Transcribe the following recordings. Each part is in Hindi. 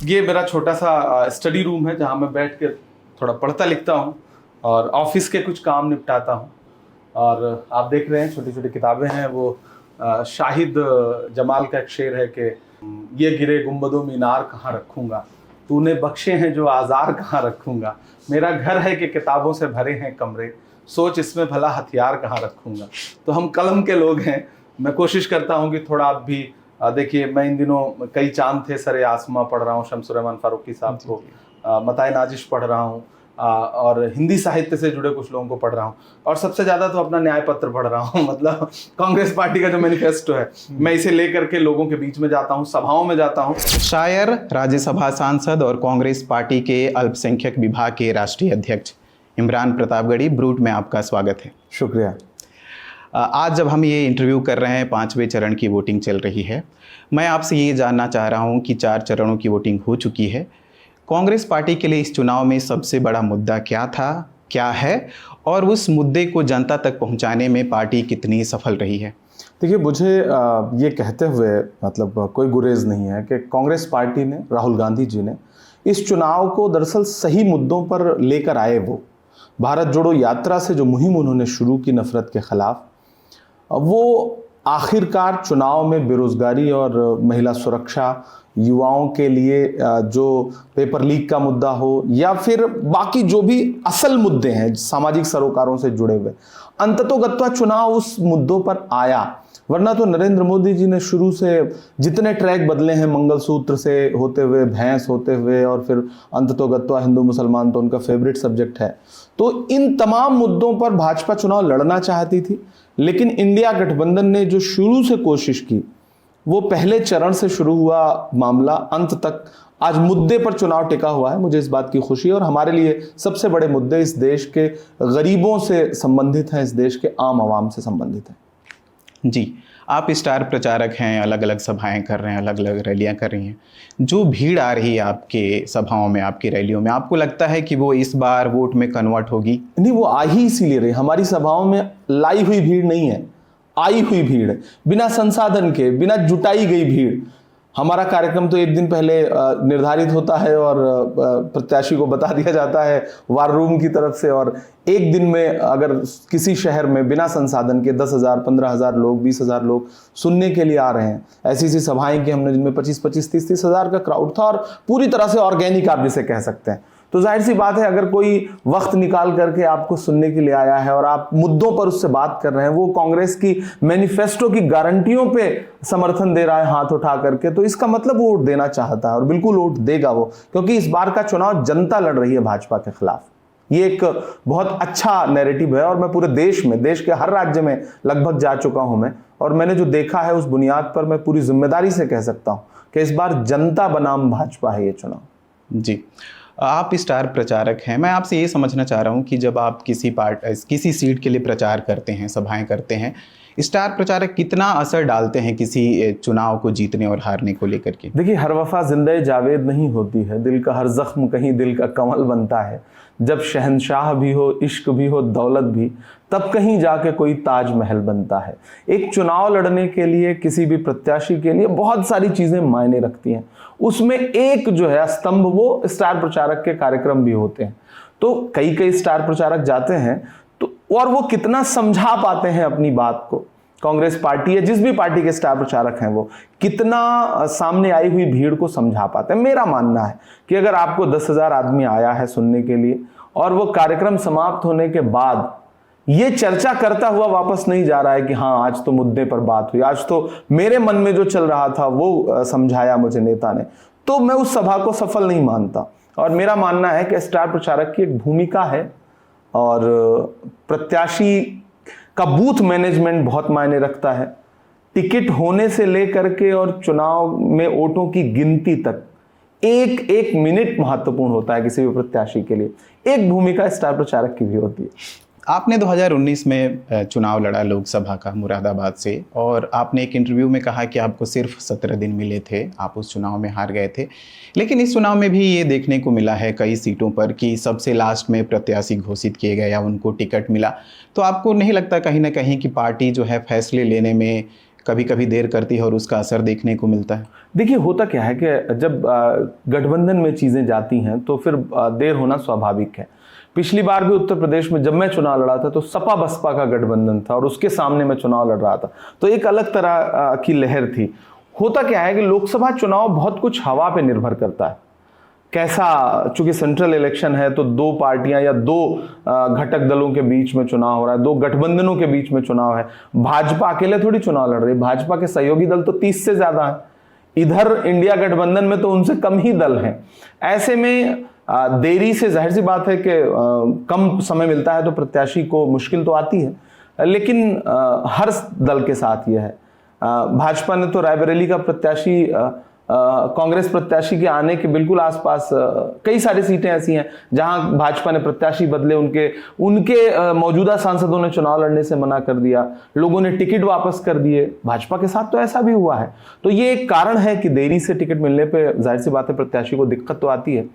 ये मेरा छोटा सा स्टडी रूम है जहाँ मैं बैठ के थोड़ा पढ़ता लिखता हूँ और ऑफिस के कुछ काम निपटाता हूँ। और आप देख रहे हैं छोटी छोटी किताबें हैं। वो शाहिद जमाल का एक शेर है कि ये गिरे गुंबदों मीनार कहाँ रखूँगा, तूने बख्शे हैं जो आज़ार कहाँ रखूँगा। मेरा घर है कि किताबों से भरे हैं कमरे, सोच इसमें भला हथियार कहाँ रखूँगा। तो हम कलम के लोग हैं। मैं कोशिश करता हूँ कि थोड़ा आप भी देखिए, मैं इन दिनों कई चांद थे सरे आसमां पढ़ रहा हूँ, शमसुर-रहमान फारूकी साहब को, मताए नाजिश पढ़ रहा हूँ और हिंदी साहित्य से जुड़े कुछ लोगों को पढ़ रहा हूँ और सबसे ज़्यादा तो अपना न्याय पत्र पढ़ रहा हूँ। मतलब कांग्रेस पार्टी का जो मैनिफेस्टो है, मैं इसे लेकर के लोगों के बीच में जाता हूँ, सभाओं में जाता हूँ। शायर, राज्यसभा सांसद और कांग्रेस पार्टी के अल्पसंख्यक विभाग के राष्ट्रीय अध्यक्ष इमरान प्रतापगढ़ी, ब्रूट में आपका स्वागत है। शुक्रिया। आज जब हम ये इंटरव्यू कर रहे हैं, 5वें चरण की वोटिंग चल रही है। मैं आपसे ये जानना चाह रहा हूँ कि 4 चरणों की वोटिंग हो चुकी है। कांग्रेस पार्टी के लिए इस चुनाव में सबसे बड़ा मुद्दा क्या था, क्या है, और उस मुद्दे को जनता तक पहुँचाने में पार्टी कितनी सफल रही है? देखिए, मुझे ये कहते हुए मतलब कोई गुरेज नहीं है कि कांग्रेस पार्टी ने, राहुल गांधी जी ने इस चुनाव को दरअसल सही मुद्दों पर लेकर आए। वो भारत जोड़ो यात्रा से जो मुहिम उन्होंने शुरू की नफरत के खिलाफ, वो आखिरकार चुनाव में बेरोजगारी और महिला सुरक्षा, युवाओं के लिए जो पेपर लीक का मुद्दा हो या फिर बाकी जो भी असल मुद्दे हैं सामाजिक सरोकारों से जुड़े हुए, अंततोगत्वा चुनाव उस मुद्दों पर आया। वरना तो नरेंद्र मोदी जी ने शुरू से जितने ट्रैक बदले हैं, मंगलसूत्र से होते हुए, भैंस होते हुए और फिर अंततोगत्वा हिंदू मुसलमान तो उनका फेवरेट सब्जेक्ट है। तो इन तमाम मुद्दों पर भाजपा चुनाव लड़ना चाहती थी, लेकिन इंडिया गठबंधन ने जो शुरू से कोशिश की, वो पहले चरण से शुरू हुआ मामला अंत तक आज मुद्दे पर चुनाव टिका हुआ है। मुझे इस बात की खुशी है और हमारे लिए सबसे बड़े मुद्दे इस देश के गरीबों से संबंधित हैं, इस देश के आम आवाम से संबंधित हैं। जी, आप स्टार प्रचारक हैं, अलग अलग सभाएं कर रहे हैं, अलग अलग रैलियां कर रही हैं। जो भीड़ आ रही है आपके सभाओं में, आपकी रैलियों में, आपको लगता है कि वो इस बार वोट में कन्वर्ट होगी? नहीं, वो आ ही इसीलिए रही। हमारी सभाओं में लाई हुई भीड़ नहीं है, आई हुई भीड़ है, बिना संसाधन के, बिना जुटाई गई भीड़। हमारा कार्यक्रम तो एक दिन पहले निर्धारित होता है और प्रत्याशी को बता दिया जाता है वार रूम की तरफ से, और एक दिन में अगर किसी शहर में बिना संसाधन के 10,000, 15,000 लोग, 20,000 लोग सुनने के लिए आ रहे हैं, ऐसी ऐसी सभाएं की हमने जिनमें 25-25, 30-30 हज़ार का क्राउड था और पूरी तरह से ऑर्गेनिक आप जिसे कह सकते हैं। तो जाहिर सी बात है, अगर कोई वक्त निकाल करके आपको सुनने के लिए आया है और आप मुद्दों पर उससे बात कर रहे हैं, वो कांग्रेस की मैनिफेस्टो की गारंटियों पे समर्थन दे रहा है हाथ उठा करके, तो इसका मतलब वो वोट देना चाहता है और बिल्कुल वोट देगा वो, क्योंकि इस बार का चुनाव जनता लड़ रही है भाजपा के खिलाफ। ये एक बहुत अच्छा नैरेटिव है और मैं पूरे देश में, देश के हर राज्य में लगभग जा चुका हूं मैं, और मैंने जो देखा है उस बुनियाद पर मैं पूरी जिम्मेदारी से कह सकता हूं कि इस बार जनता बनाम भाजपा है ये चुनाव। जी, आप स्टार प्रचारक हैं। मैं आपसे ये समझना चाह रहा हूँ कि जब आप किसी सीट के लिए प्रचार करते हैं, सभाएं करते हैं, स्टार प्रचारक कितना असर डालते हैं किसी चुनाव को जीतने और हारने को लेकर के? देखिए, हर वफा जिंदे जावेद नहीं होती है, दिल का हर जख्म कहीं दिल का कमल बनता है। जब शहंशाह भी हो, इश्क भी हो, दौलत भी, तब कहीं जाके कोई ताजमहल बनता है। एक चुनाव लड़ने के लिए किसी भी प्रत्याशी के लिए बहुत सारी चीजें मायने रखती हैं। उसमें एक जो है स्तंभ, वो स्टार प्रचारक के कार्यक्रम भी होते हैं। तो कई कई स्टार प्रचारक जाते हैं तो, और वो कितना समझा पाते हैं अपनी बात को, कांग्रेस पार्टी या जिस भी पार्टी के स्टार प्रचारक हैं वो कितना सामने आई हुई भीड़ को समझा पाते हैं। मेरा मानना है कि अगर आपको 10,000 आदमी आया है सुनने के लिए और वो कार्यक्रम समाप्त होने के बाद ये चर्चा करता हुआ वापस नहीं जा रहा है कि हाँ आज तो मुद्दे पर बात हुई, आज तो मेरे मन में जो चल रहा था वो समझाया मुझे नेता ने, तो मैं उस सभा को सफल नहीं मानता। और मेरा मानना है कि स्टार प्रचारक की एक भूमिका है और प्रत्याशी का बूथ मैनेजमेंट बहुत मायने रखता है। टिकट होने से लेकर के और चुनाव में वोटों की गिनती तक एक एक मिनट महत्वपूर्ण होता है किसी भी प्रत्याशी के लिए। एक भूमिका स्टार प्रचारक की भी होती है। आपने 2019 में चुनाव लड़ा लोकसभा का मुरादाबाद से, और आपने एक इंटरव्यू में कहा कि आपको सिर्फ 17 दिन मिले थे, आप उस चुनाव में हार गए थे। लेकिन इस चुनाव में भी ये देखने को मिला है कई सीटों पर कि सबसे लास्ट में प्रत्याशी घोषित किए गए या उनको टिकट मिला। तो आपको नहीं लगता कहीं ना कहीं कि पार्टी जो है फैसले लेने में कभी कभी देर करती है और उसका असर देखने को मिलता है? देखिए, होता क्या है कि जब गठबंधन में चीज़ें जाती हैं तो फिर देर होना स्वाभाविक है। पिछली बार भी उत्तर प्रदेश में जब मैं चुनाव लड़ा था तो सपा बसपा का गठबंधन था और उसके सामने मैं चुनाव लड़ रहा था, तो एक अलग तरह की लहर थी। होता क्या है कि लोकसभा चुनाव बहुत कुछ हवा पे निर्भर करता है, कैसा, चूंकि सेंट्रल इलेक्शन है तो दो पार्टियां या दो घटक दलों के बीच में चुनाव हो रहा है, दो गठबंधनों के बीच में चुनाव है। भाजपा अकेले थोड़ी चुनाव लड़ रही है, भाजपा के सहयोगी दल तो 30 से ज्यादा है, इधर इंडिया गठबंधन में तो उनसे कम ही दल हैं। ऐसे में देरी से जाहिर सी बात है कि कम समय मिलता है तो प्रत्याशी को मुश्किल तो आती है, लेकिन हर दल के साथ यह है। भाजपा ने तो रायबरेली का प्रत्याशी कांग्रेस प्रत्याशी के आने के बिल्कुल आसपास कई सारी सीटें ऐसी हैं जहां भाजपा ने प्रत्याशी बदले, उनके मौजूदा सांसदों ने चुनाव लड़ने से मना कर दिया, लोगों ने टिकट वापस कर दिए। भाजपा के साथ तो ऐसा भी हुआ है। तो ये एक कारण है कि देरी से टिकट मिलने पे जाहिर सी बात है प्रत्याशी को दिक्कत तो आती है,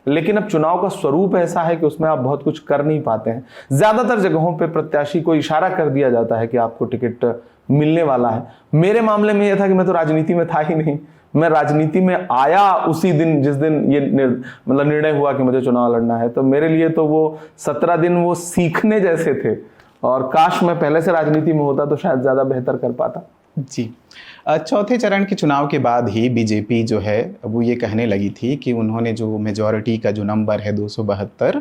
लेकिन अब चुनाव का स्वरूप ऐसा है कि उसमें आप बहुत कुछ कर नहीं पाते हैं। ज्यादातर जगहों पे प्रत्याशी को इशारा कर दिया जाता है कि आपको टिकट मिलने वाला है। मेरे मामले में यह था कि मैं तो राजनीति में था ही नहीं, मैं राजनीति में आया उसी दिन जिस दिन ये निर्णय हुआ कि मुझे चुनाव लड़ना है। तो मेरे लिए तो वो 17 दिन वो सीखने जैसे थे, और काश मैं पहले से राजनीति में होता तो शायद ज्यादा बेहतर कर पाता। जी, चौथे चरण के चुनाव के बाद ही बीजेपी जो है वो ये कहने लगी थी कि उन्होंने जो मेजॉरिटी का जो नंबर है 272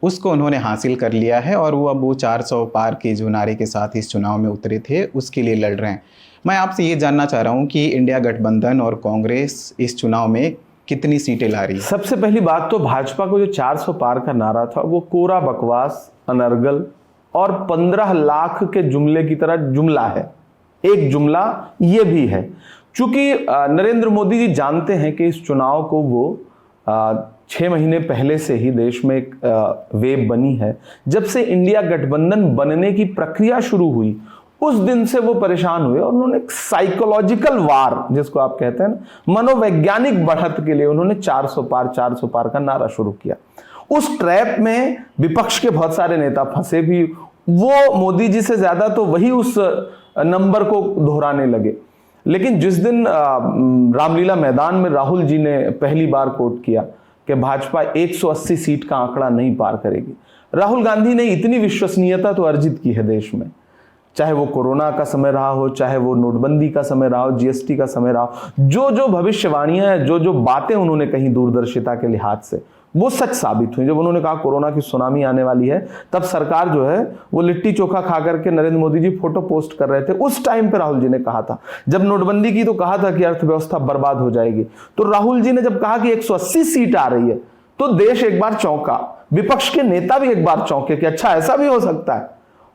उसको उन्होंने हासिल कर लिया है, और वो अब वो 400 पार के जो नारे के साथ इस चुनाव में उतरे थे उसके लिए लड़ रहे हैं। मैं आपसे ये जानना चाह रहा हूँ कि इंडिया गठबंधन और कांग्रेस इस चुनाव में कितनी सीटें ला रही है? सबसे पहली बात तो भाजपा को जो 400 पार का नारा था वो कोरा बकवास, अनर्गल और 15 लाख के जुमले की तरह जुमला है। एक जुमला ये भी है, चूंकि नरेंद्र मोदी जी जानते हैं कि इस चुनाव को वो 6 महीने पहले से ही देश में एक वेव बनी है। जब से इंडिया गठबंधन बनने की प्रक्रिया शुरू हुई उस दिन से वो परेशान हुए, और उन्होंने एक साइकोलॉजिकल वार जिसको आप कहते हैं ना, मनोवैज्ञानिक बढ़त के लिए उन्होंने 400 पार का नारा शुरू किया। उस ट्रैप में विपक्ष के बहुत सारे नेता फंसे भी, वो मोदी जी से ज्यादा तो वही उस नंबर को दोहराने लगे। लेकिन जिस दिन रामलीला मैदान में राहुल जी ने पहली बार कोट किया कि भाजपा 180 सीट का आंकड़ा नहीं पार करेगी, राहुल गांधी ने इतनी विश्वसनीयता तो अर्जित की है देश में, चाहे वो कोरोना का समय रहा हो, चाहे वो नोटबंदी का समय रहा हो, जीएसटी का समय रहा हो, जो भविष्यवाणियां हैं, जो बातें उन्होंने कही दूरदर्शिता के लिहाज से, वो सच साबित हुई। जब उन्होंने कहा कोरोना की सुनामी आने वाली है, तब सरकार जो है वो लिट्टी चोखा खा करके नरेंद्र मोदी जी फोटो पोस्ट कर रहे थे। उस टाइम पे राहुल जी ने कहा था, जब नोटबंदी की तो कहा था कि अर्थव्यवस्था बर्बाद हो जाएगी, तो राहुल जी ने जब कहा कि 180 सीट आ रही है तो देश एक बार चौंका, विपक्ष के नेता भी एक बार चौंके कि अच्छा ऐसा भी हो सकता है।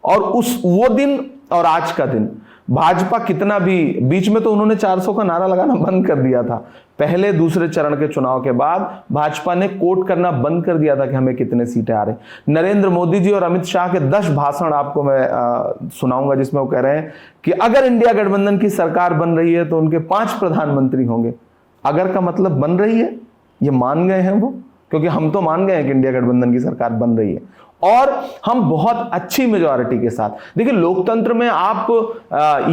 और वो दिन और आज का दिन भाजपा कितना भी, बीच में तो उन्होंने 400 का नारा लगाना बंद कर दिया था। पहले दूसरे चरण के चुनाव के बाद भाजपा ने कोट करना बंद कर दिया था कि हमें कितने सीटें आ रही। नरेंद्र मोदी जी और अमित शाह के 10 भाषण आपको मैं सुनाऊंगा जिसमें वो कह रहे हैं कि अगर इंडिया गठबंधन की सरकार बन रही है तो उनके 5 प्रधानमंत्री होंगे। अगर का मतलब बन रही है, ये मान गए हैं वो, क्योंकि हम तो मान गए हैं कि इंडिया गठबंधन की सरकार बन रही है, और हम बहुत अच्छी मेजॉरिटी के साथ। देखिए, लोकतंत्र में आप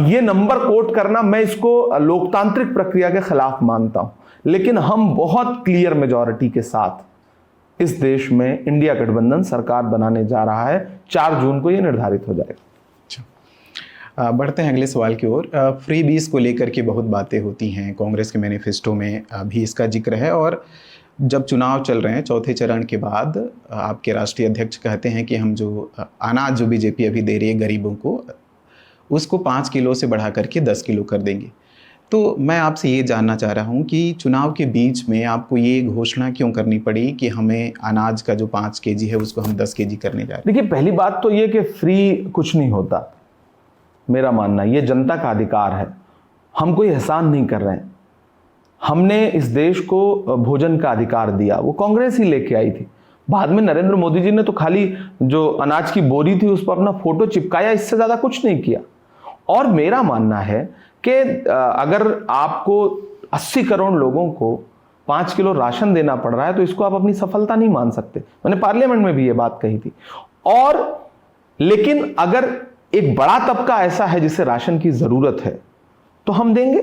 ये नंबर कोट करना, मैं इसको लोकतांत्रिक प्रक्रिया के खिलाफ मानता हूं, लेकिन हम बहुत क्लियर मेजॉरिटी के साथ इस देश में इंडिया गठबंधन सरकार बनाने जा रहा है। 4 जून को ये निर्धारित हो जाएगा। बढ़ते हैं अगले सवाल की ओर। फ्री बीज को लेकर के बहुत बातें होती हैं, कांग्रेस के मैनिफेस्टो में भी इसका जिक्र है, और जब चुनाव चल रहे हैं चौथे चरण के बाद आपके राष्ट्रीय अध्यक्ष कहते हैं कि हम जो अनाज जो बीजेपी अभी दे रही है गरीबों को, उसको 5 किलो से बढ़ा करके 10 किलो कर देंगे। तो मैं आपसे ये जानना चाह रहा हूँ कि चुनाव के बीच में आपको ये घोषणा क्यों करनी पड़ी कि हमें अनाज का जो 5 केजी है उसको हम 10 केजी करने जा रहे हैं? देखिए, पहली बात तो ये कि फ्री कुछ नहीं होता, मेरा मानना ये जनता का अधिकार है। हम कोई एहसान नहीं कर रहे हैं। हमने इस देश को भोजन का अधिकार दिया, वो कांग्रेस ही लेके आई थी। बाद में नरेंद्र मोदी जी ने तो खाली जो अनाज की बोरी थी उस पर अपना फोटो चिपकाया, इससे ज्यादा कुछ नहीं किया। और मेरा मानना है कि अगर आपको 80 करोड़ लोगों को 5 किलो राशन देना पड़ रहा है तो इसको आप अपनी सफलता नहीं मान सकते। मैंने पार्लियामेंट में भी ये बात कही थी। और लेकिन अगर एक बड़ा तबका ऐसा है जिसे राशन की जरूरत है, तो हम देंगे।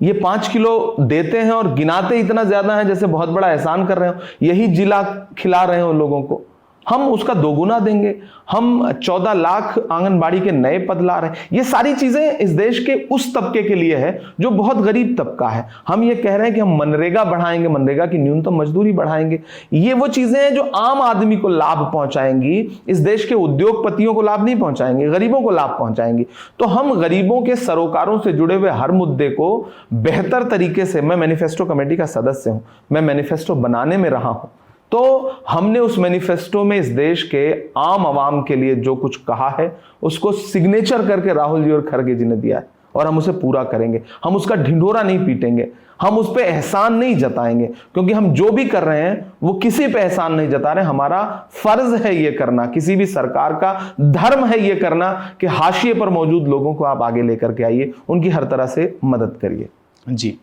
ये 5 किलो देते हैं और गिनाते इतना ज्यादा है जैसे बहुत बड़ा एहसान कर रहे हो, यही जिला खिला रहे हो लोगों को, हम उसका दोगुना देंगे। हम 14 लाख आंगनबाड़ी के नए पद ला रहे हैं। ये सारी चीजें इस देश के उस तबके के लिए है जो बहुत गरीब तबका है। हम ये कह रहे हैं कि हम मनरेगा बढ़ाएंगे, मनरेगा की न्यूनतम मजदूरी बढ़ाएंगे। ये वो चीजें हैं जो आम आदमी को लाभ पहुंचाएंगी, इस देश के उद्योगपतियों को लाभ नहीं पहुंचाएंगे, गरीबों को लाभ पहुंचाएंगी। तो हम गरीबों के सरोकारों से जुड़े हुए हर मुद्दे को बेहतर तरीके से, मैं मैनिफेस्टो कमेटी का सदस्य हूं, मैं मैनिफेस्टो बनाने में रहा हूं, तो हमने उस मैनिफेस्टो में इस देश के आम आवाम के लिए जो कुछ कहा है उसको सिग्नेचर करके राहुल जी और खड़गे जी ने दिया है और हम उसे पूरा करेंगे। हम उसका ढिंढोरा नहीं पीटेंगे, हम उस पे एहसान नहीं जताएंगे, क्योंकि हम जो भी कर रहे हैं वो किसी पे एहसान नहीं जता रहे। हमारा फर्ज है ये करना, किसी भी सरकार का धर्म है ये करना कि हाशिए पर मौजूद लोगों को आप आगे लेकर के आइए, उनकी हर तरह से मदद करिए। जी,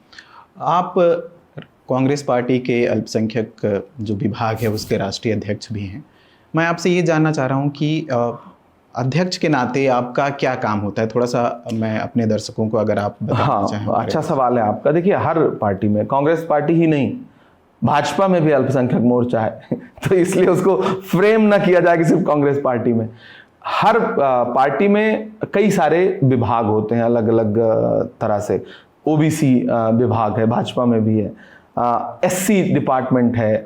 आप कांग्रेस पार्टी के अल्पसंख्यक जो विभाग है उसके राष्ट्रीय अध्यक्ष भी हैं। मैं आपसे ये जानना चाह रहा हूँ कि अध्यक्ष के नाते आपका क्या काम होता है, थोड़ा सा मैं अपने दर्शकों को अगर आप बताना चाहें। अच्छा सवाल है आपका। देखिए, हर पार्टी में, कांग्रेस पार्टी ही नहीं, भाजपा में भी अल्पसंख्यक मोर्चा है तो इसलिए उसको फ्रेम ना किया जाए कि सिर्फ कांग्रेस पार्टी में। हर पार्टी में कई सारे विभाग होते हैं अलग अलग तरह से। ओबीसी विभाग है, भाजपा में भी है, एससी डिपार्टमेंट है,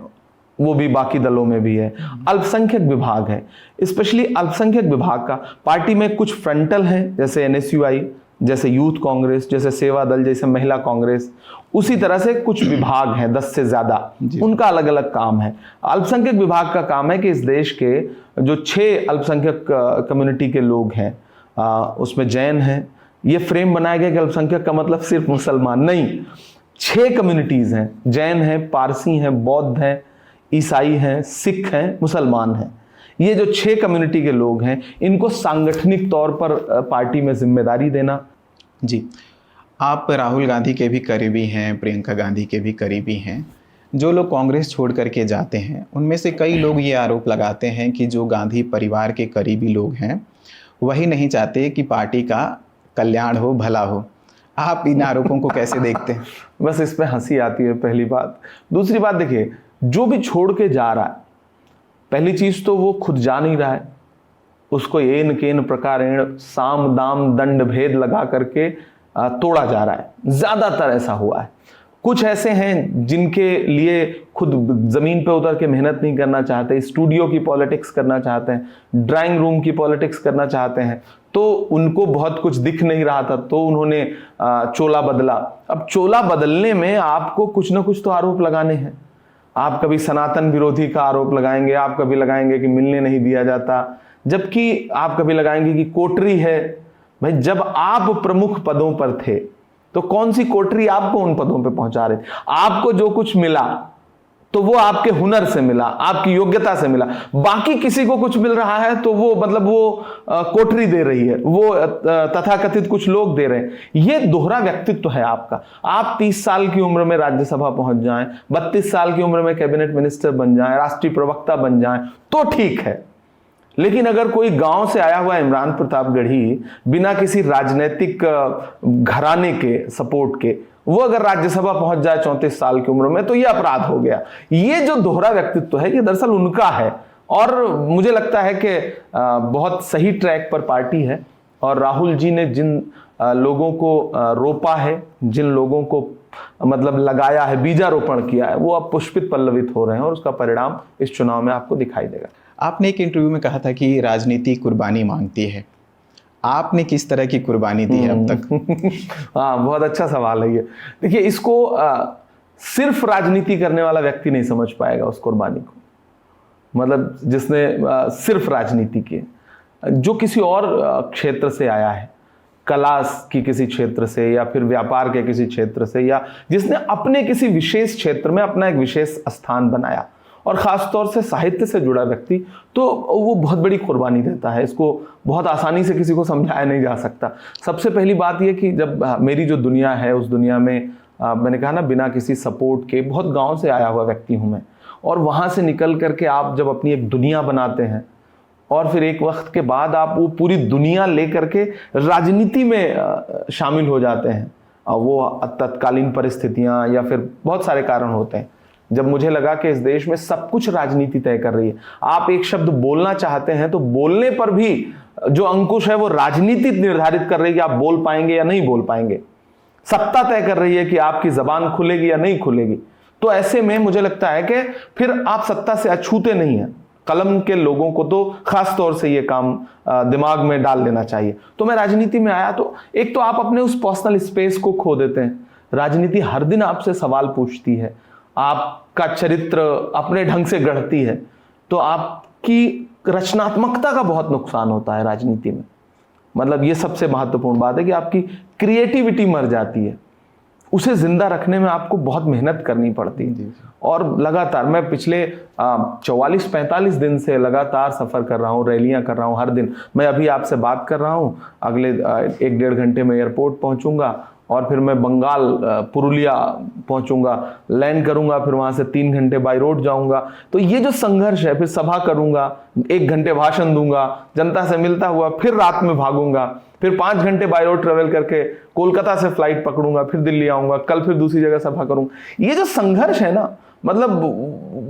वो भी बाकी दलों में भी है। अल्पसंख्यक विभाग है, स्पेशली अल्पसंख्यक विभाग का पार्टी में कुछ फ्रंटल हैं, जैसे एनएसयूआई, जैसे यूथ कांग्रेस, जैसे सेवा दल, जैसे महिला कांग्रेस। उसी तरह से कुछ विभाग हैं 10 से ज्यादा, उनका अलग अलग काम है। अल्पसंख्यक विभाग का काम है कि इस देश के जो 6 अल्पसंख्यक कम्युनिटी के लोग हैं, उसमें जैन हैं। ये फ्रेम बनाया गया कि अल्पसंख्यक का मतलब सिर्फ मुसलमान नहीं, 6 कम्युनिटीज हैं, जैन हैं, पारसी हैं, बौद्ध हैं, ईसाई हैं, सिख हैं, मुसलमान हैं। ये जो 6 कम्युनिटी के लोग हैं, इनको सांगठनिक तौर पर पार्टी में जिम्मेदारी देना। जी, आप राहुल गांधी के भी करीबी हैं, प्रियंका गांधी के भी करीबी हैं। जो लोग कांग्रेस छोड़ करके जाते हैं उनमें से कई लोग ये आरोप लगाते हैं कि जो गांधी परिवार के करीबी लोग हैं वही नहीं चाहते कि पार्टी का कल्याण हो, भला हो। आप इन आरोपों को कैसे देखते हैं? बस इस पे हंसी आती है, पहली बात। दूसरी बात, देखिए, जो भी छोड़ के जा रहा है, पहली चीज तो वो खुद जा नहीं रहा है, उसको एन केन प्रकारेण साम दाम दंड भेद लगा करके तोड़ा जा रहा है। ज्यादातर ऐसा हुआ है। कुछ ऐसे हैं जिनके लिए खुद जमीन पे उतर के मेहनत नहीं करना चाहते, स्टूडियो की पॉलिटिक्स करना चाहते हैं, ड्राइंग रूम की पॉलिटिक्स करना चाहते हैं, तो उनको बहुत कुछ दिख नहीं रहा था तो उन्होंने चोला बदला। अब चोला बदलने में आपको कुछ ना कुछ तो आरोप लगाने हैं। आप कभी सनातन विरोधी का आरोप लगाएंगे, आप कभी लगाएंगे कि मिलने नहीं दिया जाता, जबकि आप कभी लगाएंगे कि कोटरी है। भाई, जब आप प्रमुख पदों पर थे तो कौन सी कोटरी आपको उन पदों पे पहुंचा रही? आपको जो कुछ मिला तो वो आपके हुनर से मिला, आपकी योग्यता से मिला। बाकी किसी को कुछ मिल रहा है तो वो मतलब वो कोठरी दे रही है, वो तथाकथित कुछ लोग दे रहे हैं। ये दोहरा व्यक्तित्व है आपका। आप 30 साल की उम्र में राज्यसभा पहुंच जाएं, 32 साल की उम्र में कैबिनेट मिनिस्टर बन जाएं, राष्ट्रीय प्रवक्ता बन जाएं तो ठीक है। लेकिन अगर कोई गांव से आया हुआ इमरान प्रतापगढ़ी बिना किसी राजनीतिक घराने के सपोर्ट के वो अगर राज्यसभा पहुंच जाए 34 साल की उम्र में, तो ये अपराध हो गया। ये जो दोहरा व्यक्तित्व है ये दरअसल उनका है और मुझे लगता है कि बहुत सही ट्रैक पर पार्टी है। और राहुल जी ने जिन लोगों को रोपा है, जिन लोगों को मतलब लगाया है, बीजारोपण किया है, वो अब पुष्पित पल्लवित हो रहे हैं और उसका परिणाम इस चुनाव में आपको दिखाई देगा। आपने एक इंटरव्यू में कहा था कि राजनीति कुर्बानी मांगती है। आपने किस तरह की कुर्बानी दी है अब तक? हाँ, बहुत अच्छा सवाल है ये। देखिए, इसको सिर्फ राजनीति करने वाला व्यक्ति नहीं समझ पाएगा उस कुर्बानी को। मतलब जिसने सिर्फ राजनीति की, जो किसी और क्षेत्र से आया है, कला की किसी क्षेत्र से या फिर व्यापार के किसी क्षेत्र से, या जिसने अपने किसी विशेष क्षेत्र में अपना एक विशेष स्थान बनाया और खासतौर से साहित्य से जुड़ा व्यक्ति, तो वो बहुत बड़ी कुर्बानी देता है। इसको बहुत आसानी से किसी को समझाया नहीं जा सकता। सबसे पहली बात यह कि जब मेरी जो दुनिया है उस दुनिया में मैंने कहा ना, बिना किसी सपोर्ट के बहुत गांव से आया हुआ व्यक्ति हूं मैं, और वहां से निकल करके आप जब अपनी एक दुनिया बनाते हैं और फिर एक वक्त के बाद आप वो पूरी दुनिया लेकर के राजनीति में शामिल हो जाते हैं, वो तत्कालीन परिस्थितियां या फिर बहुत सारे कारण होते हैं, जब मुझे लगा कि इस देश में सब कुछ राजनीति तय कर रही है। आप एक शब्द बोलना चाहते हैं तो बोलने पर भी जो अंकुश है वो राजनीति निर्धारित कर रही है कि आप बोल पाएंगे या नहीं बोल पाएंगे। सत्ता तय कर रही है कि आपकी जबान खुलेगी या नहीं खुलेगी। तो ऐसे में मुझे लगता है कि फिर आप सत्ता से अछूते नहीं हैं। कलम के लोगों को तो खास तौर से ये काम दिमाग में डाल देना चाहिए। तो मैं राजनीति में आया तो एक तो आप अपने उस पर्सनल स्पेस को खो देते हैं। राजनीति हर दिन आपसे सवाल पूछती है, आपका चरित्र अपने ढंग से गढ़ती है, तो आपकी रचनात्मकता का बहुत नुकसान होता है राजनीति में। मतलब ये सबसे महत्वपूर्ण बात है कि आपकी क्रिएटिविटी मर जाती है। उसे जिंदा रखने में आपको बहुत मेहनत करनी पड़ती है। और लगातार मैं पिछले 44-45 दिन से लगातार सफ़र कर रहा हूँ, रैलियाँ कर रहा हूँ हर दिन। मैं अभी आपसे बात कर रहा हूँ, अगले 1-1.5 घंटे में एयरपोर्ट पहुँचूँगा और फिर मैं बंगाल पुरुलिया पहुँचूँगा, लैंड करूँगा, फिर वहाँ से 3 घंटे बाई रोड जाऊँगा। तो ये जो संघर्ष है, फिर सभा करूँगा, 1 घंटे भाषण दूंगा, जनता से मिलता हुआ फिर रात में भागूंगा, फिर 5 घंटे बाई रोड ट्रेवल करके कोलकाता से फ्लाइट पकड़ूंगा, फिर दिल्ली आऊंगा, कल फिर दूसरी जगह सभा करूंगा। ये जो संघर्ष है ना, मतलब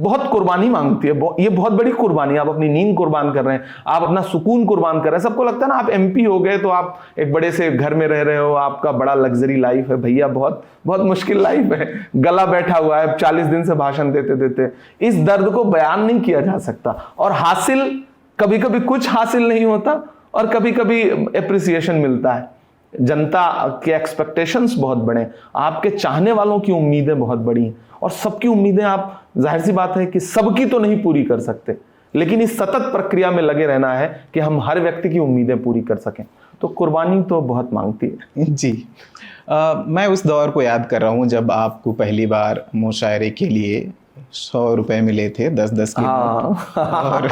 बहुत कुर्बानी मांगती है। ये बहुत बड़ी कुर्बानी। आप अपनी नींद कुर्बान कर रहे हैं, आप अपना सुकून कुर्बान कर रहे हैं। सबको लगता है ना आप एमपी हो गए तो आप एक बड़े से घर में रह रहे हो, आपका बड़ा लग्जरी लाइफ है। भैया बहुत बहुत मुश्किल लाइफ है। गला बैठा हुआ है 40 दिन से भाषण देते देते। इस दर्द को बयान नहीं किया जा सकता। और हासिल कभी कभी कुछ हासिल नहीं होता और कभी कभी एप्रिसिएशन मिलता है। जनता के एक्सपेक्टेशंस बहुत बड़े, आपके चाहने वालों की उम्मीदें बहुत बड़ी हैं और सबकी उम्मीदें आप, जाहिर सी बात है कि सबकी तो नहीं पूरी कर सकते, लेकिन इस सतत प्रक्रिया में लगे रहना है कि हम हर व्यक्ति की उम्मीदें पूरी कर सकें। तो कुर्बानी तो बहुत मांगती है। जी। मैं उस दौर को याद कर रहा हूँ जब आपको पहली बार मुशायरे के लिए 100 रुपए मिले थे, 10-10 के। हाँ। और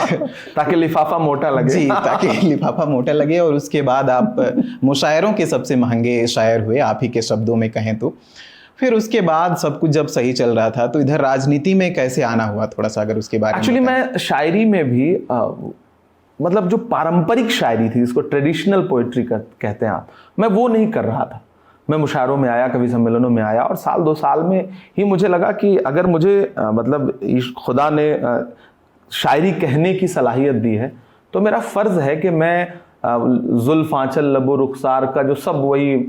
ताकि लिफाफा मोटा लगे। जी, ताकि लिफाफा मोटा लगे। और उसके बाद आप मुशायरों के सबसे महंगे शायर हुए, आप ही के शब्दों में कहें तो। फिर उसके बाद सब कुछ जब सही चल रहा था तो इधर राजनीति में कैसे आना हुआ, थोड़ा सा अगर उसके बारे में। एक्चुअली मैं शायरी में भी मतलब जो पारंपरिक शायरी थी, जिसको ट्रेडिशनल पोइट्री कहते हैं आप, मैं वो नहीं कर रहा था। मैं मुशायरों में आया, कवि सम्मेलनों में आया और 1-2 साल में ही मुझे लगा कि अगर मुझे मतलब खुदा ने शायरी कहने की सलाहियत दी है तो मेरा फ़र्ज़ है कि मैं जुल्फ़ आंचल लबो रुखसार का जो सब वही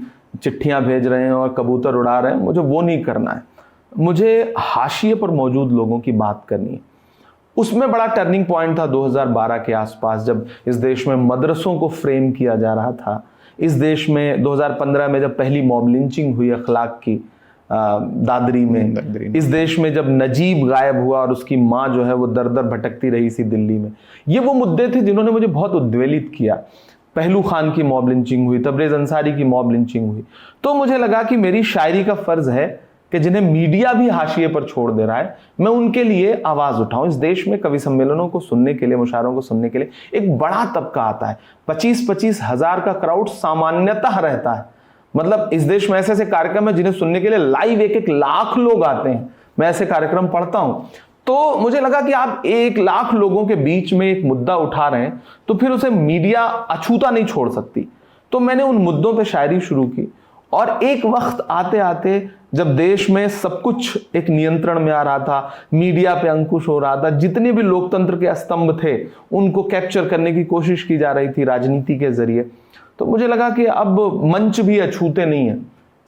चिट्ठियाँ भेज रहे हैं और कबूतर उड़ा रहे हैं, मुझे वो नहीं करना है। मुझे हाशिए पर मौजूद लोगों की बात करनी है। उसमें बड़ा टर्निंग पॉइंट था 2012 के आसपास, जब इस देश में मदरसों को फ्रेम किया जा रहा था। इस देश में 2015 में जब पहली मॉब लिंचिंग हुई अखलाक की दादरी में, इस देश में जब नजीब गायब हुआ और उसकी माँ जो है वो दर दर भटकती रही सी दिल्ली में, ये वो मुद्दे थे जिन्होंने मुझे बहुत उद्वेलित किया। पहलू खान की मॉब लिंचिंग हुई, तबरेज़ अंसारी की मॉब लिंचिंग हुई। तो मुझे लगा कि मेरी शायरी का फ़र्ज़ है कि जिन्हें मीडिया भी हाशिए पर छोड़ दे रहा है, मैं उनके लिए आवाज़ उठाऊं। इस देश में कवि सम्मेलनों को सुनने के लिए, मुशायरों को सुनने के लिए एक बड़ा तबका आता है। 25-25 हज़ार का क्राउड सामान्यतः रहता है। मतलब इस देश में ऐसे ऐसे कार्यक्रम है जिन्हें सुनने के लिए लाइव 1-1 लाख लोग आते हैं। मैं ऐसे कार्यक्रम पढ़ता हूं। तो मुझे लगा कि आप 1 लाख लोगों के बीच में एक मुद्दा उठा रहे हैं तो फिर उसे मीडिया अछूता नहीं छोड़ सकती। तो मैंने उन मुद्दों पर शायरी शुरू की और एक वक्त आते आते जब देश में सब कुछ एक नियंत्रण में आ रहा था, मीडिया पे अंकुश हो रहा था, जितने भी लोकतंत्र के स्तंभ थे उनको कैप्चर करने की कोशिश की जा रही थी राजनीति के जरिए, तो मुझे लगा कि अब मंच भी अछूते नहीं है।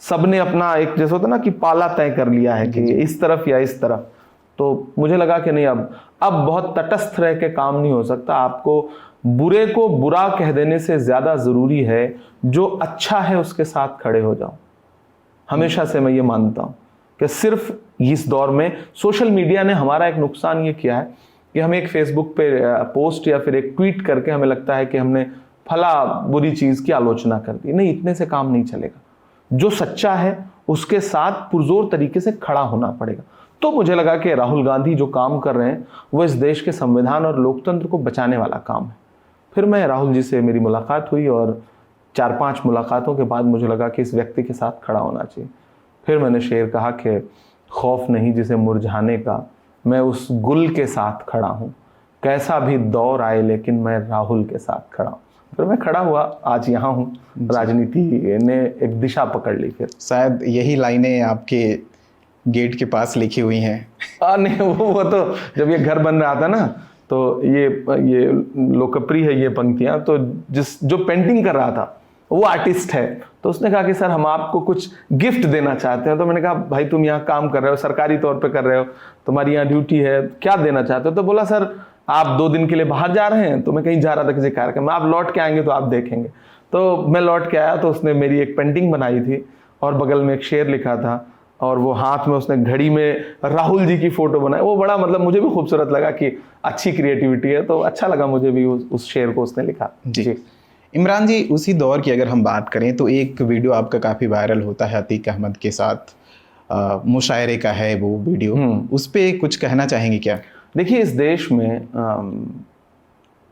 सबने अपना एक जैसे होता ना कि पाला तय कर लिया है कि इस तरफ या इस तरफ। तो मुझे लगा कि नहीं, अब बहुत तटस्थ रह के काम नहीं हो सकता। आपको बुरे को बुरा कह देने से ज्यादा जरूरी है जो अच्छा है उसके साथ खड़े हो जाओ। हमेशा से मैं ये मानता हूं कि सिर्फ इस दौर में सोशल मीडिया ने हमारा एक नुकसान ये किया है कि हम एक फेसबुक पे पोस्ट या फिर एक ट्वीट करके हमें लगता है कि हमने फला बुरी चीज की आलोचना कर दी। नहीं, इतने से काम नहीं चलेगा। जो सच्चा है उसके साथ पुरजोर तरीके से खड़ा होना पड़ेगा। तो मुझे लगा कि राहुल गांधी जो काम कर रहे हैं वो इस देश के संविधान और लोकतंत्र को बचाने वाला काम है। फिर मैं राहुल जी से मेरी मुलाकात हुई और 4-5 मुलाकातों के बाद मुझे लगा कि इस व्यक्ति के साथ खड़ा होना चाहिए। फिर मैंने शेर कहा कि खौफ नहीं जिसे मुरझाने का, मैं उस गुल के साथ खड़ा हूँ। कैसा भी दौर आए लेकिन मैं राहुल के साथ खड़ा हूँ। फिर मैं खड़ा हुआ, आज यहाँ हूँ, राजनीति ने एक दिशा पकड़ ली। फिर शायद यही लाइनें आपके गेट के पास लिखी हुई हैं। नहीं, वो तो जब ये घर बन रहा था ना, तो ये लोकप्रिय है ये पंक्तियां। तो जो पेंटिंग कर रहा था वो आर्टिस्ट है, तो उसने कहा कि सर हम आपको कुछ गिफ्ट देना चाहते हैं। तो मैंने कहा भाई तुम यहाँ काम कर रहे हो, सरकारी तौर पे कर रहे हो, तुम्हारी यहाँ ड्यूटी है, क्या देना चाहते हो? तो बोला सर आप 2 दिन के लिए बाहर जा रहे हैं, तो मैं कहीं जा रहा था किसी कार्यक्रम में, आप लौट के आएंगे तो आप देखेंगे। तो मैं लौट के आया तो उसने मेरी एक पेंटिंग बनाई थी और बगल में एक शेर लिखा था, और वो हाथ में उसने घड़ी में राहुल जी की फोटो बनाई। वो बड़ा मतलब मुझे भी खूबसूरत लगा कि अच्छी क्रिएटिविटी है, तो अच्छा लगा मुझे भी उस शेर को उसने लिखा। जी इमरान जी, उसी दौर की अगर हम बात करें तो एक वीडियो आपका काफ़ी वायरल होता है अतीक अहमद के साथ, मुशायरे का है वो वीडियो, उस पर कुछ कहना चाहेंगे क्या? देखिए, इस देश में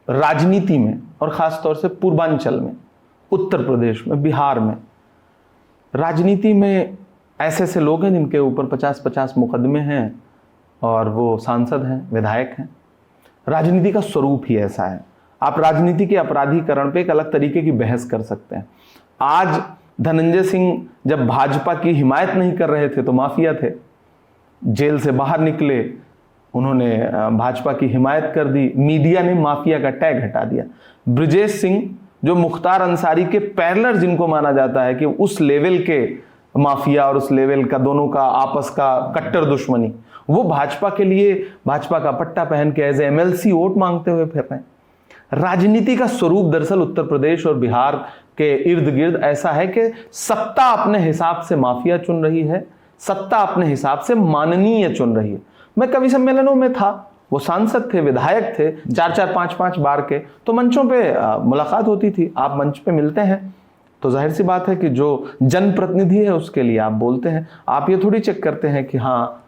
राजनीति में और ख़ास तौर से पूर्वांचल में, उत्तर प्रदेश में, बिहार में, राजनीति में ऐसे ऐसे लोग हैं जिनके ऊपर 50-50 मुकदमे हैं और वो सांसद हैं, विधायक हैं। राजनीति का स्वरूप ही ऐसा है। आप राजनीति के अपराधीकरण पे एक अलग तरीके की बहस कर सकते हैं। आज धनंजय सिंह जब भाजपा की हिमायत नहीं कर रहे थे तो माफिया थे, जेल से बाहर निकले, उन्होंने भाजपा की हिमायत कर दी, मीडिया ने माफिया का टैग हटा दिया। ब्रिजेश सिंह जो मुख्तार अंसारी के पैरेलल जिनको माना जाता है कि उस लेवल के माफिया और उस लेवल का दोनों का आपस का कट्टर दुश्मनी, वो भाजपा के लिए भाजपा का पट्टा पहन के एज MLC वोट मांगते हुए फिर रहे हैं। राजनीति का स्वरूप दरअसल उत्तर प्रदेश और बिहार के इर्द गिर्द ऐसा है कि सत्ता अपने हिसाब से माफिया चुन रही है, सत्ता अपने हिसाब से माननीय चुन रही है। मैं कवि सम्मेलनों में था, वो सांसद थे, विधायक थे, 4-4, 5-5 बार के, तो मंचों पे मुलाकात होती थी। आप मंच पे मिलते हैं तो जाहिर सी बात है कि जो जनप्रतिनिधि है उसके लिए आप बोलते हैं। आप ये थोड़ी चेक करते हैं कि हाँ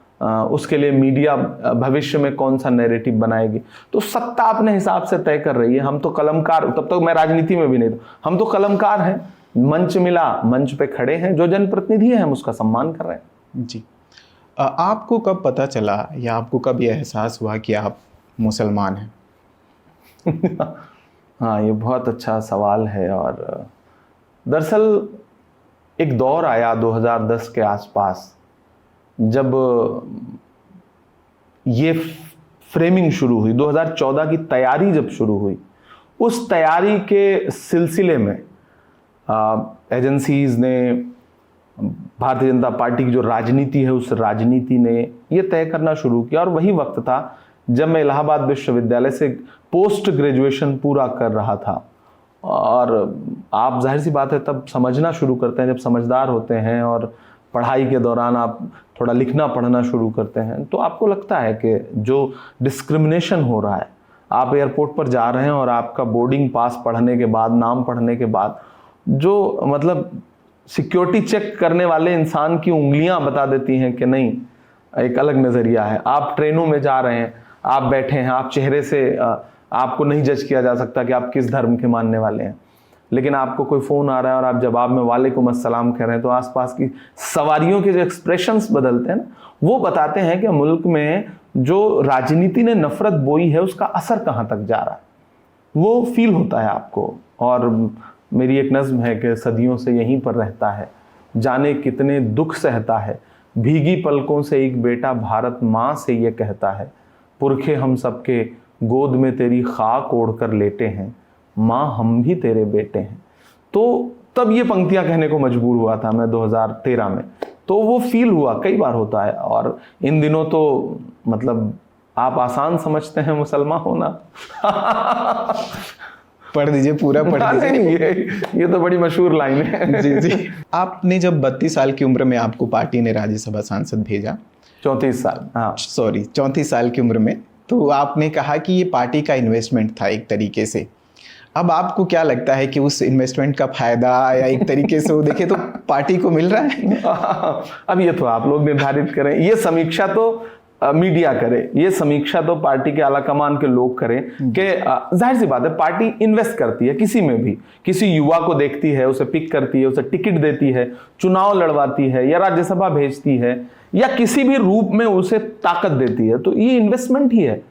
उसके लिए मीडिया भविष्य में कौन सा नैरेटिव बनाएगी। तो सत्ता अपने हिसाब से तय कर रही है। हम तो कलमकार, तब तक मैं राजनीति में भी नहीं था, हम तो कलमकार हैं। मंच मिला, मंच पे खड़े हैं, जो जनप्रतिनिधि है हम उसका सम्मान कर रहे हैं। जी, आपको कब पता चला या आपको कब यह एहसास हुआ कि आप मुसलमान हैं? हाँ, ये बहुत अच्छा सवाल है। और दरअसल एक दौर आया 2010 के आसपास, जब ये फ्रेमिंग शुरू हुई, 2014 की तैयारी जब शुरू हुई, उस तैयारी के सिलसिले में एजेंसीज ने, भारतीय जनता पार्टी की जो राजनीति है उस राजनीति ने ये तय करना शुरू किया। और वही वक्त था जब मैं इलाहाबाद विश्वविद्यालय से पोस्ट ग्रेजुएशन पूरा कर रहा था। और आप जाहिर सी बात है तब समझना शुरू करते हैं, जब समझदार होते हैं और पढ़ाई के दौरान आप थोड़ा लिखना पढ़ना शुरू करते हैं, तो आपको लगता है कि जो डिस्क्रिमिनेशन हो रहा है, आप एयरपोर्ट पर जा रहे हैं और आपका बोर्डिंग पास पढ़ने के बाद, नाम पढ़ने के बाद, जो मतलब सिक्योरिटी चेक करने वाले इंसान की उंगलियां बता देती हैं कि नहीं, एक अलग नज़रिया है। आप ट्रेनों में जा रहे हैं, आप बैठे हैं, आप चेहरे से आपको नहीं जज किया जा सकता कि आप किस धर्म के मानने वाले हैं, लेकिन आपको कोई फ़ोन आ रहा है और आप जवाब में वालेकुम अस्सलाम कह रहे हैं, तो आसपास की सवारियों के जो एक्सप्रेशंस बदलते हैं ना, वो बताते हैं कि मुल्क में जो राजनीति ने नफरत बोई है उसका असर कहाँ तक जा रहा है, वो फील होता है आपको। और मेरी एक नज़्म है कि सदियों से यहीं पर रहता है, जाने कितने दुख सहता है, भीगी पलकों से एक बेटा भारत माँ से ये कहता है, पुरखे हम सबके गोद में तेरी खाक ओढ़ कर लेटे हैं, माँ हम भी तेरे बेटे हैं। तो तब ये पंक्तियां कहने को मजबूर हुआ था मैं 2013 में, तो वो फील हुआ, कई बार होता है। और इन दिनों तो मतलब आप आसान समझते हैं मुसलमान होना। पढ़ दीजिए, पूरा पढ़ दीजिए। ये तो बड़ी मशहूर लाइन है। जी जी। आपने जब 32 साल की उम्र में आपको पार्टी ने राज्यसभा सांसद भेजा, 34 साल, हाँ सॉरी 34 साल की उम्र में, तो आपने कहा कि ये पार्टी का इन्वेस्टमेंट था एक तरीके से। अब आपको क्या लगता है कि उस इन्वेस्टमेंट का फायदा या एक तरीके से वो देखे तो पार्टी को मिल रहा है? अब ये तो आप लोग निर्धारित करें, ये समीक्षा तो मीडिया करे, ये समीक्षा तो पार्टी के आला कमान के लोग करें कि जाहिर सी बात है पार्टी इन्वेस्ट करती है किसी में भी, किसी युवा को देखती है, उसे पिक करती है, उसे टिकट देती है, चुनाव लड़वाती है या राज्यसभा भेजती है या किसी भी रूप में उसे ताकत देती है, तो ये इन्वेस्टमेंट ही है।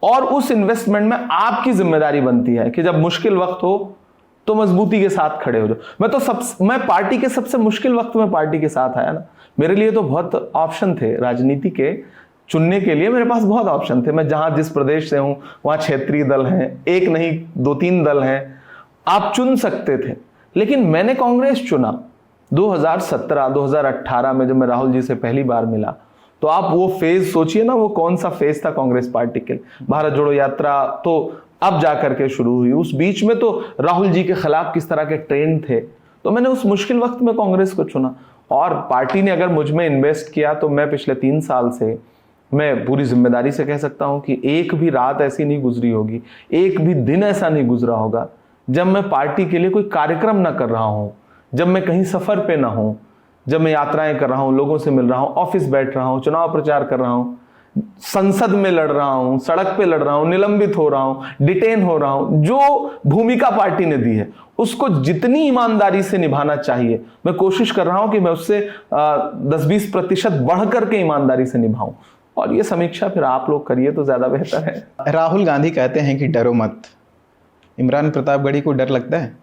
और उस इन्वेस्टमेंट में आपकी जिम्मेदारी बनती है कि जब मुश्किल वक्त हो तो मजबूती के साथ खड़े हो जाओ। मैं पार्टी के सबसे मुश्किल वक्त में पार्टी के साथ आया ना। मेरे लिए तो बहुत ऑप्शन थे राजनीति के चुनने के लिए, मेरे पास बहुत ऑप्शन थे। मैं जहां जिस प्रदेश से हूं वहां क्षेत्रीय दल हैं, एक नहीं 2-3 दल हैं, आप चुन सकते थे। लेकिन मैंने कांग्रेस चुना 2017-2018 में, जब मैं राहुल जी से पहली बार मिला। तो आप वो फेज सोचिए ना, वो कौन सा फेज था कांग्रेस पार्टी के लिए। भारत जोड़ो यात्रा तो अब जाकर के शुरू हुई, उस बीच में तो राहुल जी के खिलाफ किस तरह के ट्रेंड थे। तो मैंने उस मुश्किल वक्त में कांग्रेस को चुना, और पार्टी ने अगर मुझ में इन्वेस्ट किया तो मैं पिछले 3 साल से, मैं पूरी जिम्मेदारी से कह सकता हूं कि एक भी रात ऐसी नहीं गुजरी होगी, एक भी दिन ऐसा नहीं गुजरा होगा जब मैं पार्टी के लिए कोई कार्यक्रम ना कर रहा हूं, जब मैं कहीं सफर पे ना हूं, जब मैं यात्राएं कर रहा हूं, लोगों से मिल रहा हूं, ऑफिस बैठ रहा हूं, चुनाव प्रचार कर रहा हूं, संसद में लड़ रहा हूं, सड़क पे लड़ रहा हूं, निलंबित हो रहा हूं, डिटेन हो रहा हूं। जो भूमिका पार्टी ने दी है उसको जितनी ईमानदारी से निभाना चाहिए, मैं कोशिश कर रहा हूं कि मैं उससे 10-20% बढ़ करके ईमानदारी से निभाऊं। और ये समीक्षा फिर आप लोग करिए तो ज्यादा बेहतर है। राहुल गांधी कहते हैं कि डरो मत, इमरान प्रतापगढ़ी को डर लगता है?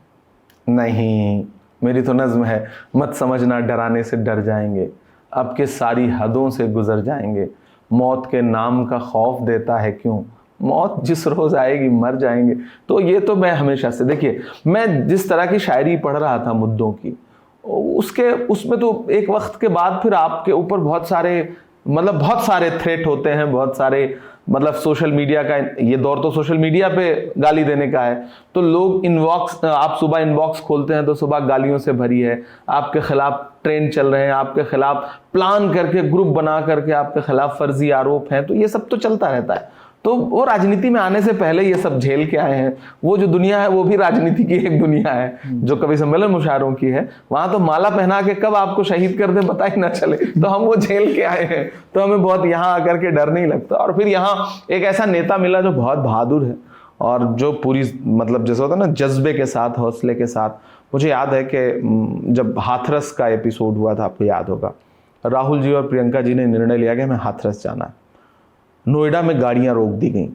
नहीं, मेरी तो नज्म है, मत समझना डराने से डर जाएंगे, अब के सारी हदों से गुजर जाएंगे, मौत के नाम का खौफ देता है क्यों, मौत जिस रोज आएगी मर जाएंगे। तो ये तो मैं हमेशा से, देखिए मैं जिस तरह की शायरी पढ़ रहा था मुद्दों की, उसमें तो एक वक्त के बाद फिर आपके ऊपर बहुत सारे थ्रेट होते हैं, बहुत सारे सोशल मीडिया का, ये दौर तो सोशल मीडिया पे गाली देने का है। तो लोग इनबॉक्स, आप सुबह इनबॉक्स खोलते हैं तो सुबह गालियों से भरी है, आपके खिलाफ ट्रेंड चल रहे हैं, आपके खिलाफ प्लान करके ग्रुप बना करके आपके खिलाफ फर्जी आरोप हैं। तो ये सब तो चलता रहता है। तो वो राजनीति में आने से पहले ये सब झेल के आए हैं। वो जो दुनिया है वो भी राजनीति की एक दुनिया है, जो कवि सम्मेलन मुशायरों की है। वहां तो माला पहना के कब आपको शहीद कर दे पता ही ना चले। तो हम वो झेल के आए हैं, तो हमें बहुत यहाँ आकर के डर नहीं लगता। और फिर यहाँ एक ऐसा नेता मिला जो बहुत बहादुर है, और जो पूरी जैसे होता है ना, जज्बे के साथ, हौसले के साथ। मुझे याद है कि जब हाथरस का एपिसोड हुआ था, आपको याद होगा, राहुल जी और प्रियंका जी ने निर्णय लिया कि हमें हाथरस जाना है। नोएडा में गाड़ियां रोक दी गई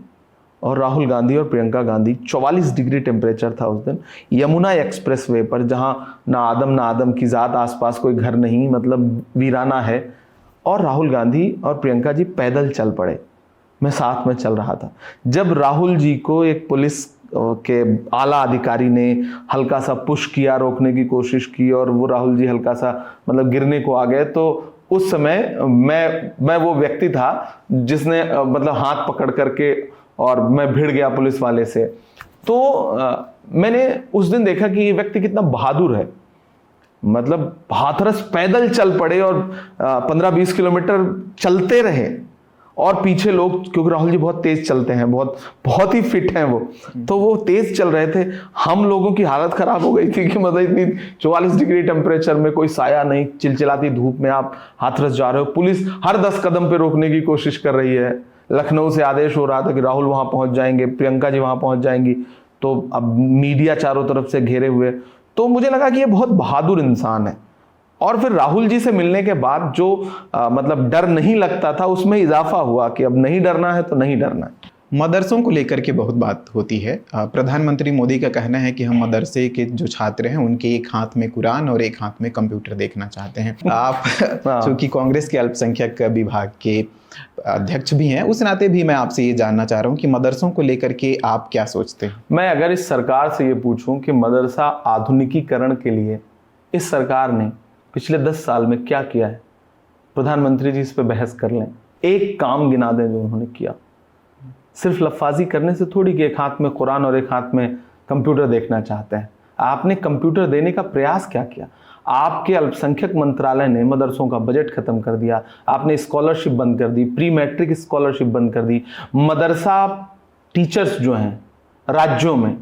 और राहुल गांधी और प्रियंका गांधी, 44 डिग्री टेम्परेचर था उस दिन, यमुना एक्सप्रेसवे पर, जहां ना आदम की जात, आसपास कोई घर नहीं, वीराना है, और राहुल गांधी और प्रियंका जी पैदल चल पड़े। मैं साथ में चल रहा था। जब राहुल जी को एक पुलिस के आला अधिकारी ने हल्का सा पुश किया, रोकने की कोशिश की, और वो राहुल जी हल्का सा गिरने को आ गए, तो उस समय मैं वो व्यक्ति था जिसने हाथ पकड़ करके, और मैं भिड़ गया पुलिस वाले से। तो मैंने उस दिन देखा कि ये व्यक्ति कितना बहादुर है। हाथरस पैदल चल पड़े और 15-20 किलोमीटर चलते रहे, और पीछे लोग, क्योंकि राहुल जी बहुत तेज चलते हैं, बहुत ही फिट हैं वो, तो वो तेज चल रहे थे। हम लोगों की हालत खराब हो गई थी कि इतनी 44 डिग्री टेम्परेचर में, कोई साया नहीं, चिलचिलाती धूप में आप हाथरस जा रहे हो, पुलिस हर 10 कदम पे रोकने की कोशिश कर रही है। लखनऊ से आदेश हो रहा था कि राहुल वहां पहुंच जाएंगे, प्रियंका जी वहां पहुंच जाएंगी, तो अब मीडिया चारों तरफ से घेरे हुए। तो मुझे लगा कि ये बहुत बहादुर इंसान है। और फिर राहुल जी से मिलने के बाद जो डर नहीं लगता था, उसमें इजाफा हुआ कि अब नहीं डरना है तो नहीं डरना है। मदरसों को लेकर के बहुत बात होती है। प्रधानमंत्री मोदी का कहना है कि हम मदरसे के जो छात्र हैं उनके एक हाथ में कुरान और एक हाथ में कंप्यूटर देखना चाहते हैं। आप चूंकि कांग्रेस के अल्पसंख्यक विभाग के अध्यक्ष भी हैं, उस नाते भी मैं आपसे ये जानना चाह रहा हूँ कि मदरसों को लेकर के आप क्या सोचते हैं? मैं अगर इस सरकार से ये पूछूं कि मदरसा आधुनिकीकरण के लिए इस सरकार ने पिछले 10 साल में क्या किया है, प्रधानमंत्री जी इस पे बहस कर लें, एक काम गिना दें जो उन्होंने किया। सिर्फ लफ्फाजी करने से थोड़ी कि एक हाथ में कुरान और एक हाथ में कंप्यूटर देखना चाहते हैं। आपने कंप्यूटर देने का प्रयास क्या किया? आपके अल्पसंख्यक मंत्रालय ने मदरसों का बजट खत्म कर दिया, आपने स्कॉलरशिप बंद कर दी, प्री मैट्रिक स्कॉलरशिप बंद कर दी। मदरसा टीचर्स जो हैं राज्यों में,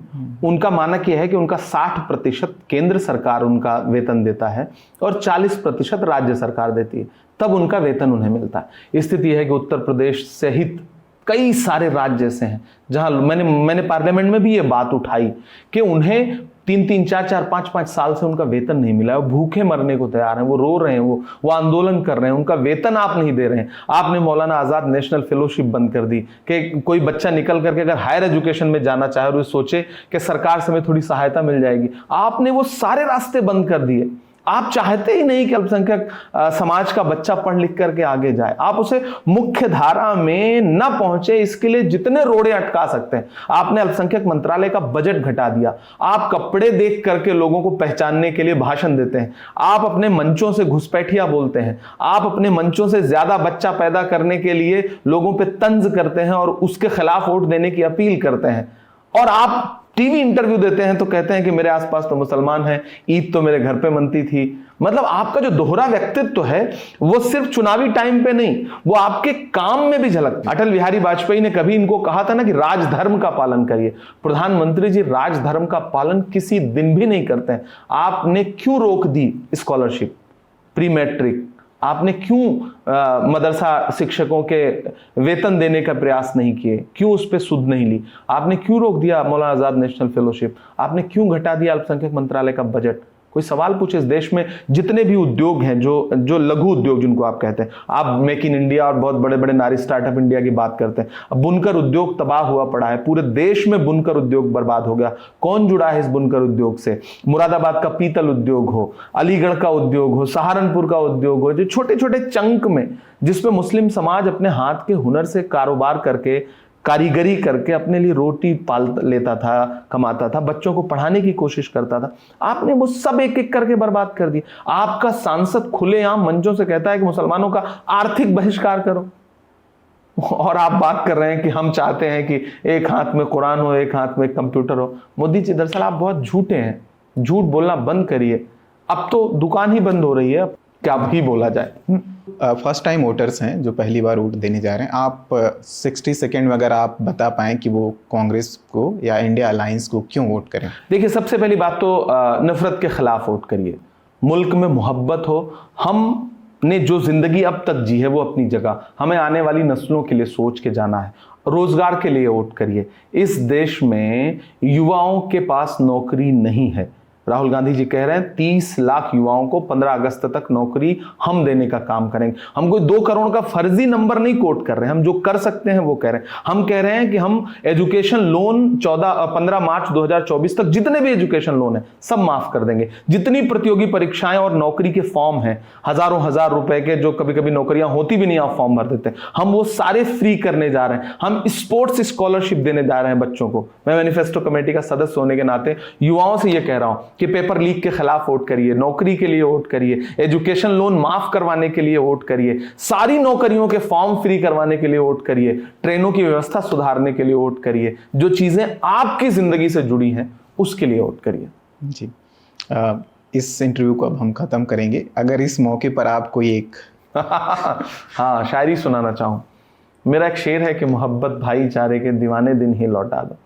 उनका मानक यह है कि उनका 60% केंद्र सरकार उनका वेतन देता है और 40% राज्य सरकार देती है, तब उनका वेतन उन्हें मिलता है। स्थिति है कि उत्तर प्रदेश सहित कई सारे राज्य ऐसे हैं जहां मैंने पार्लियामेंट में भी ये बात उठाई कि उन्हें 3-3, 4-4, 5-5 साल से उनका वेतन नहीं मिला है, वो भूखे मरने को तैयार हैं, वो रो रहे हैं, वो आंदोलन कर रहे हैं, उनका वेतन आप नहीं दे रहे हैं। आपने मौलाना आज़ाद नेशनल फेलोशिप बंद कर दी कि कोई बच्चा निकल करके अगर हायर एजुकेशन में जाना चाहे और वो सोचे कि सरकार से हमें थोड़ी सहायता मिल जाएगी, आपने वो सारे रास्ते बंद कर दिए। आप चाहते ही नहीं कि अल्पसंख्यक समाज का बच्चा पढ़ लिख करके आगे जाए, आप उसे मुख्य धारा में न पहुंचे, इसके लिए जितने रोड़े अटका सकते हैं। आपने अल्पसंख्यक मंत्रालय का बजट घटा दिया, आप कपड़े देख करके लोगों को पहचानने के लिए भाषण देते हैं, आप अपने मंचों से घुसपैठिया बोलते हैं, आप अपने मंचों से ज्यादा बच्चा पैदा करने के लिए लोगों पे तंज करते हैं और उसके खिलाफ वोट देने की अपील करते हैं, और आप टीवी इंटरव्यू देते हैं तो कहते हैं कि मेरे आसपास तो मुसलमान हैं, ईद तो मेरे घर पे मनती थी। मतलब आपका जो दोहरा व्यक्तित्व है वो सिर्फ चुनावी टाइम पे नहीं, वो आपके काम में भी झलकता है। अटल बिहारी वाजपेयी ने कभी इनको कहा था ना कि राजधर्म का पालन करिए। प्रधानमंत्री जी राजधर्म का पालन किसी दिन भी नहीं करते हैं। आपने क्यों रोक दी स्कॉलरशिप, प्री मैट्रिक? आपने क्यों मदरसा शिक्षकों के वेतन देने का प्रयास नहीं किए? क्यों उस पर सुध नहीं ली? आपने क्यों रोक दिया मौलाना आजाद नेशनल फेलोशिप? आपने क्यों घटा दिया अल्पसंख्यक मंत्रालय का बजट? कोई सवाल पूछे, इस देश में जितने भी उद्योग हैं, जो लघु उद्योग जिनको आप कहते हैं, आप मेक इन इंडिया और बहुत बड़े बड़े नारी स्टार्टअप इंडिया की बात करते हैं, अब बुनकर उद्योग तबाह हुआ पड़ा है, पूरे देश में बुनकर उद्योग बर्बाद हो गया। कौन जुड़ा है इस बुनकर उद्योग से? मुरादाबाद का पीतल उद्योग हो, अलीगढ़ का उद्योग हो, सहारनपुर का उद्योग हो, जो छोटे छोटे चंक में जिसपे मुस्लिम समाज अपने हाथ के हुनर से कारोबार करके, कारीगरी करके अपने लिए रोटी पाल लेता था, कमाता था, बच्चों को पढ़ाने की कोशिश करता था, आपने वो सब एक एक करके बर्बाद कर दिया। आपका सांसद खुलेआम मंचों से कहता है कि मुसलमानों का आर्थिक बहिष्कार करो, और आप बात कर रहे हैं कि हम चाहते हैं कि एक हाथ में कुरान हो, एक हाथ में कंप्यूटर हो। मोदी जी, दरअसल आप बहुत झूठे हैं, झूठ बोलना बंद करिए। अब तो दुकान ही बंद हो रही है, क्या अब ही बोला जाए। फर्स्ट टाइम वोटर्स हैं जो पहली बार वोट देने जा रहे हैं, आप 60 सेकेंड में अगर आप बता पाएं कि वो कांग्रेस को या इंडिया अलायंस को क्यों वोट करें? देखिए, सबसे पहली बात तो नफरत के खिलाफ वोट करिए। मुल्क में मोहब्बत हो, हमने जो जिंदगी अब तक जी है वो अपनी जगह, हमें आने वाली नस्लों के लिए सोच के जाना है। रोजगार के लिए वोट करिए। इस देश में युवाओं के पास नौकरी नहीं है। राहुल गांधी जी कह रहे हैं 30 लाख युवाओं को 15 अगस्त तक नौकरी हम देने का काम करेंगे। हम कोई 2 करोड़ का फर्जी नंबर नहीं कोट कर रहे हैं, हम जो कर सकते हैं वो कह रहे हैं। हम कह रहे हैं कि हम एजुकेशन लोन 15 मार्च 2024 तक जितने भी एजुकेशन लोन है सब माफ कर देंगे। जितनी प्रतियोगी परीक्षाएं और नौकरी के फॉर्म हैं, हजारों हजार रुपए के, जो कभी कभी नौकरियां होती भी नहीं, आप फॉर्म भर देते हैं, हम वो सारे फ्री करने जा रहे हैं। हम स्पोर्ट्स स्कॉलरशिप देने जा रहे हैं बच्चों को। मैं मैनिफेस्टो कमेटी का सदस्य होने के नाते युवाओं से यह कह रहा हूं कि पेपर लीक के खिलाफ वोट करिए, नौकरी के लिए वोट करिए, एजुकेशन लोन माफ करवाने के लिए वोट करिए, सारी नौकरियों के फॉर्म फ्री करवाने के लिए वोट करिए, ट्रेनों की व्यवस्था सुधारने के लिए वोट करिए, जो चीजें आपकी जिंदगी से जुड़ी हैं उसके लिए वोट करिए। जी, इस इंटरव्यू को अब हम खत्म करेंगे। अगर इस मौके पर आप कोई एक हाँ, शायरी सुनाना चाहूं। मेरा एक शेर है कि मोहब्बत भाईचारे के दीवाने दिन ही लौटा दो।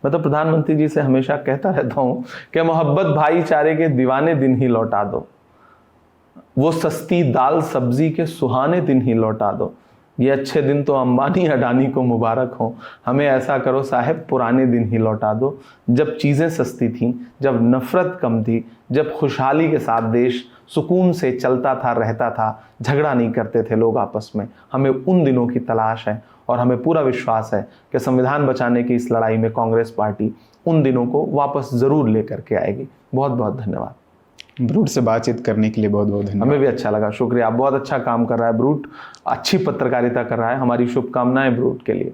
मैं तो प्रधानमंत्री जी से हमेशा कहता रहता हूं कि मोहब्बत भाईचारे के दीवाने दिन ही लौटा दो, वो सस्ती दाल सब्जी के सुहाने दिन ही लौटा दो। ये अच्छे दिन तो अंबानी अडानी को मुबारक हो, हमें ऐसा करो साहब पुराने दिन ही लौटा दो, जब चीज़ें सस्ती थीं, जब नफरत कम थी, जब खुशहाली के साथ देश सुकून से चलता था, रहता था, झगड़ा नहीं करते थे लोग आपस में। हमें उन दिनों की तलाश है और हमें पूरा विश्वास है कि संविधान बचाने की इस लड़ाई में कांग्रेस पार्टी उन दिनों को वापस ज़रूर लेकर के आएगी। बहुत बहुत धन्यवाद। ब्रूट से बातचीत करने के लिए बहुत बहुत धन्यवाद। हमें भी अच्छा लगा, शुक्रिया। बहुत अच्छा काम कर रहा है ब्रूट, अच्छी पत्रकारिता कर रहा है। हमारी शुभकामनाएं ब्रूट के लिए।